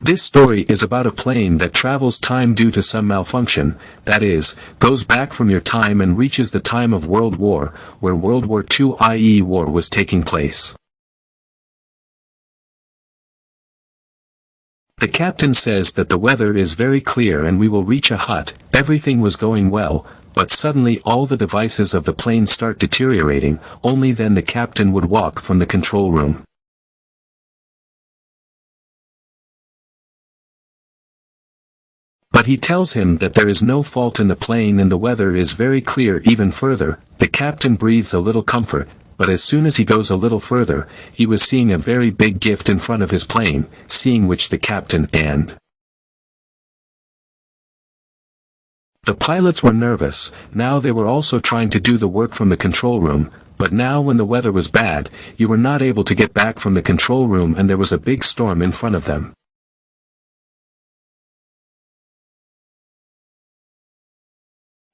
This story is about a plane that travels time due to some malfunction, that is, goes back from your time and reaches the time of World War, where World War II i.e. war was taking place. The captain says that the weather is very clear and we will reach a hut. Everything was going well, but suddenly all the devices of the plane start deteriorating. Only then the captain would walk from the control room. But he tells him that there is no fault in the plane and the weather is very clear. Even further, the captain breathes a little comfort, but as soon as he goes a little further, he was seeing a very big gift in front of his plane, seeing which the captain and the pilots were nervous. Now they were also trying to do the work from the control room, but now when the weather was bad, you were not able to get back from the control room and there was a big storm in front of them.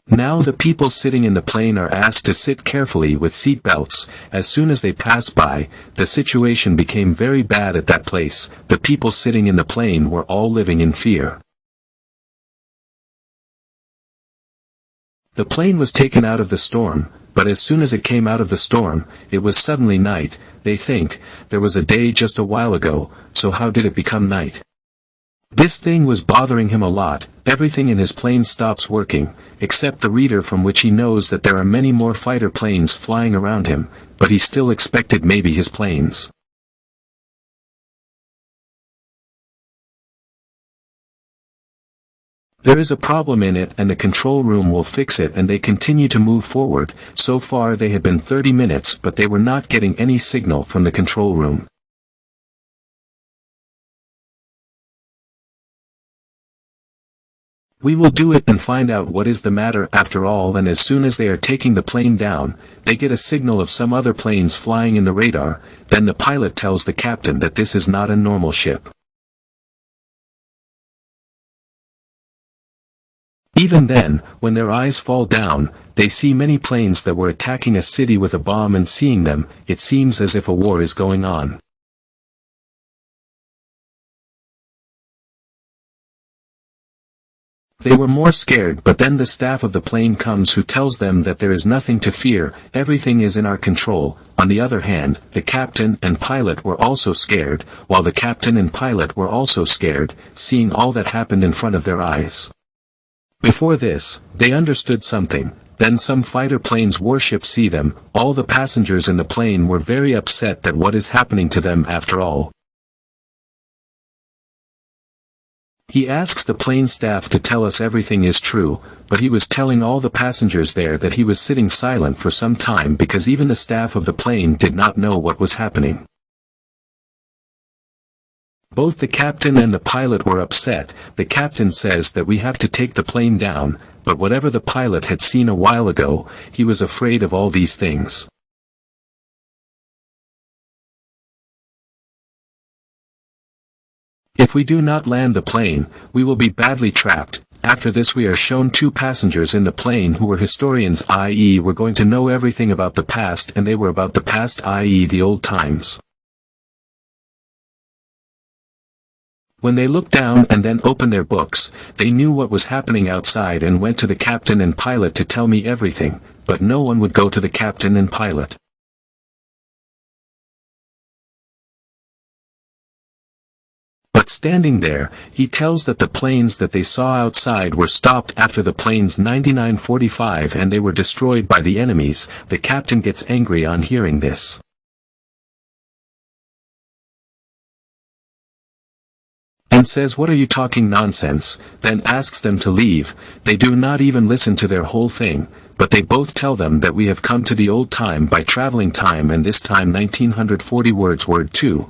Now the people sitting in the plane are asked to sit carefully with seat belts. As soon as they pass by, the situation became very bad at that place. The people sitting in the plane were all living in fear. The plane was taken out of the storm, but as soon as it came out of the storm, it was suddenly night. They think, there was a day just a while ago, so how did it become night? This thing was bothering him a lot. Everything in his plane stops working, except the reader, from which he knows that there are many more fighter planes flying around him, but he still expected maybe his planes. There is a problem in it and the control room will fix it, and they continue to move forward. So far they had been 30 minutes but they were not getting any signal from the control room. We will do it and find out what is the matter after all. And as soon as they are taking the plane down, they get a signal of some other planes flying in the radar. Then the pilot tells the captain that this is not a normal ship. Even then, when their eyes fall down, they see many planes that were attacking a city with a bomb, and seeing them, it seems as if a war is going on. They were more scared, but then the staff of the plane comes who tells them that there is nothing to fear, everything is in our control. On the other hand, the captain and pilot were also scared, while the captain and pilot were also scared, seeing all that happened in front of their eyes. Before this, they understood something. Then some fighter planes warships see them. All the passengers in the plane were very upset that what is happening to them after all. He asks the plane staff to tell us everything is true, but he was telling all the passengers there that he was sitting silent for some time because even the staff of the plane did not know what was happening. Both the captain and the pilot were upset. The captain says that we have to take the plane down, but whatever the pilot had seen a while ago, he was afraid of all these things. If we do not land the plane, we will be badly trapped. After this we are shown two passengers in the plane who were historians, i.e. were going to know everything about the past, and they were about the past, i.e. the old times. When they looked down and then opened their books, they knew what was happening outside and went to the captain and pilot to tell me everything, but no one would go to the captain and pilot. But standing there, he tells that the planes that they saw outside were stopped after the planes 9945 and they were destroyed by the enemies. The captain gets angry on hearing this. And says, "What are you talking nonsense?" Then asks them to leave. They do not even listen to their whole thing, but they both tell them that we have come to the old time by traveling time, and this time 1940 words word 2.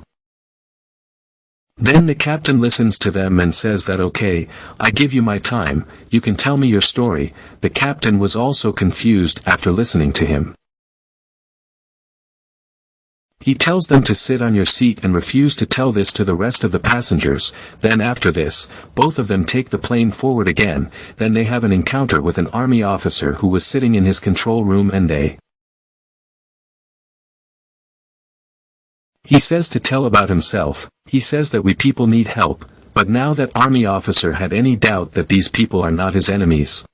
Then the captain listens to them and says that okay, I give you my time, you can tell me your story. The captain was also confused after listening to him. He tells them to sit on your seat and refuse to tell this to the rest of the passengers. Then after this, both of them take the plane forward again. Then they have an encounter with an army officer who was sitting in his control room, and he says to tell about himself. He says that we people need help, But now that army officer had any doubt that these people are not his enemies.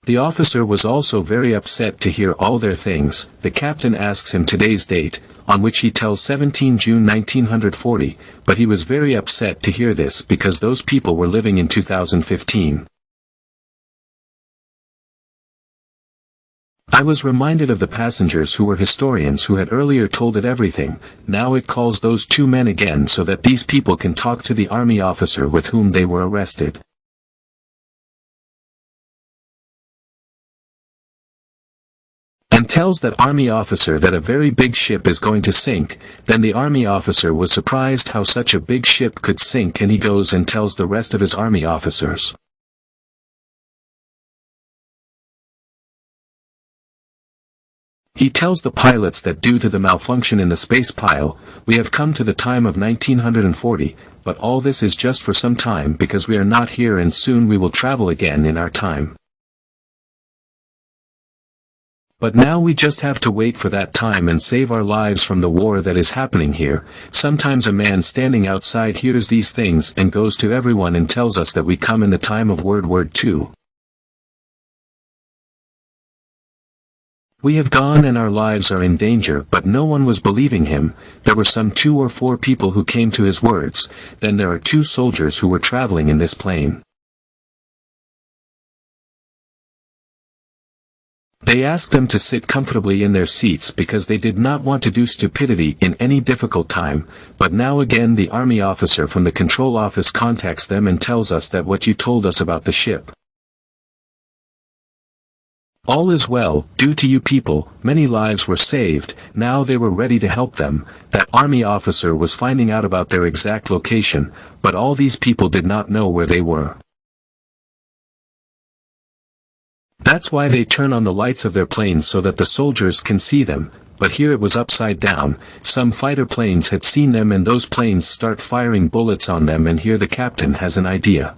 The officer was also very upset to hear all their things. The captain asks him today's date, on which he tells 17 June 1940, but he was very upset to hear this because those people were living in 2015. I was reminded of the passengers who were historians who had earlier told it everything. Now it calls those two men again so that these people can talk to the army officer with whom they were arrested. And tells that army officer that a very big ship is going to sink. Then the army officer was surprised how such a big ship could sink, and he goes and tells the rest of his army officers. He tells the pilots that due to the malfunction in the space pile, we have come to the time of 1940, but all this is just for some time because we are not here and soon we will travel again in our time. But now we just have to wait for that time and save our lives from the war that is happening here. Sometimes a man standing outside hears these things and goes to everyone and tells us that we come in the time of World War II. We have gone and our lives are in danger, but no one was believing him. There were some 2 or 4 people who came to his words. Then there are 2 soldiers who were traveling in this plane. They asked them to sit comfortably in their seats because they did not want to do stupidity in any difficult time, but now again the army officer from the control office contacts them and tells us that what you told us about the ship. All is well, due to you people, many lives were saved. Now they were ready to help them. That army officer was finding out about their exact location, but all these people did not know where they were. That's why they turn on the lights of their planes so that the soldiers can see them, but here it was upside down. Some fighter planes had seen them and those planes start firing bullets on them, and here the captain has an idea.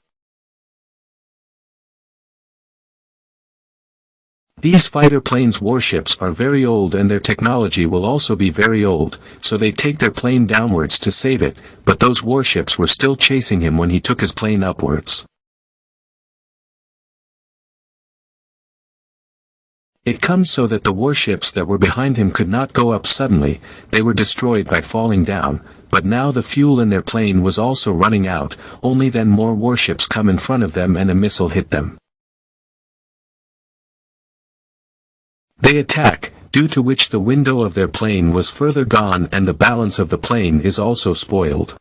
These fighter planes' warships are very old and their technology will also be very old, so they take their plane downwards to save it, but those warships were still chasing him when he took his plane upwards. It comes so that the warships that were behind him could not go up suddenly, they were destroyed by falling down, but now the fuel in their plane was also running out. Only then more warships come in front of them and a missile hit them. They attack, due to which the window of their plane was further gone and the balance of the plane is also spoiled.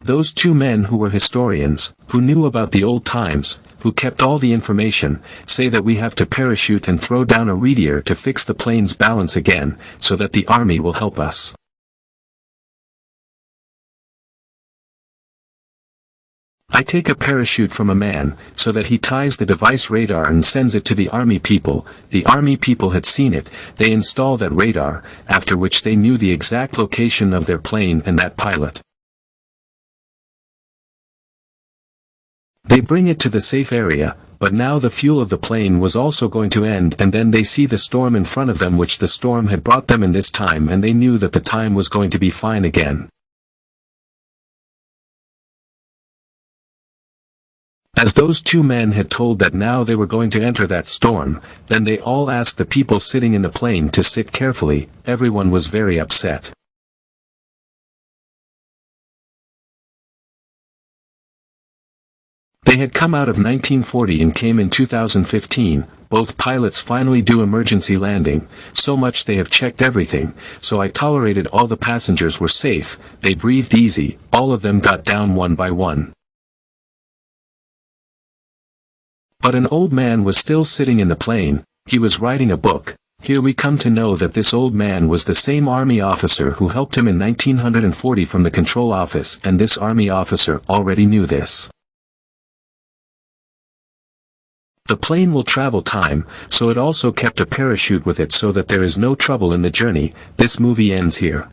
Those 2 men who were historians, who knew about the old times, who kept all the information, say that we have to parachute and throw down a radiator to fix the plane's balance again, so that the army will help us. I take a parachute from a man, so that he ties the device radar and sends it to the army people. The army people had seen it, they install that radar, after which they knew the exact location of their plane and that pilot. They bring it to the safe area, but now the fuel of the plane was also going to end, and then they see the storm in front of them, which the storm had brought them in this time, and they knew that the time was going to be fine again. As those 2 men had told that now they were going to enter that storm, then they all asked the people sitting in the plane to sit carefully. Everyone was very upset. They had come out of 1940 and came in 2015, both pilots finally do emergency landing, so much they have checked everything, so I tolerated all the passengers were safe, they breathed easy, all of them got down one by one. But an old man was still sitting in the plane, he was writing a book. Here we come to know that this old man was the same army officer who helped him in 1940 from the control office, and this army officer already knew this. The plane will travel time, so it also kept a parachute with it so that there is no trouble in the journey. This movie ends here.